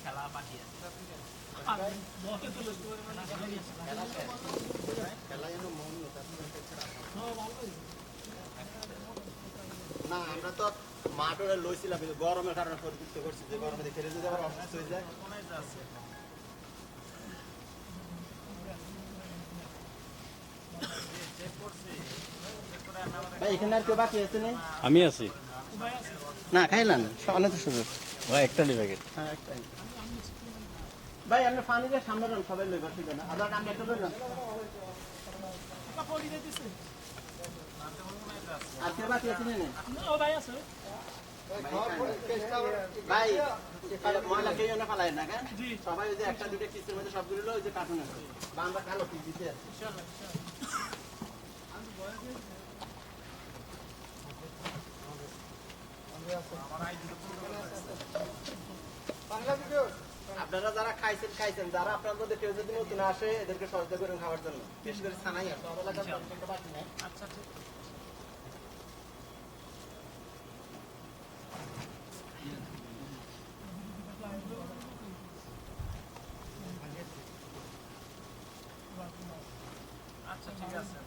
খেলা বাকি আছে না আমরা তো মাঠ ওরা লইছিলাম গরমের কারণে পরিবর্তিত করছি যে গরমে খেলে যদি আবার অসুস্থ হয়ে যায়। ভাই এখানে আর কেউ বাকি আছে না? আমি আছি না খাইলাম অনেক সুযোগ ভাই একটা নি প্যাকেট। হ্যাঁ একটাই ভাই আপনি পানি দিয়ে সামনে রান সবাই লইবার ঠিক না আবার আমি একটা ধরলাম আর কেউ বাকি আছে না? ভাই ময়লা কেউ না ফালাই না কেন সবাই ওই যে একটা দুটো কিস্তির মধ্যে সবগুলো ওই যে কার্টুন আছে বা আমরা কালো পিস দিতে আছি। আপনারা যারা খাইছেন খাইছেন যারা আপনার মধ্যে কেউ যদি নতুন আসে এদেরকে সহযোগিতা করেন খাওয়ার জন্য বিশেষ করে ছানাই আর সব এলাকার বাকি নাই। আচ্ছা আচ্ছা ঠিক আছে।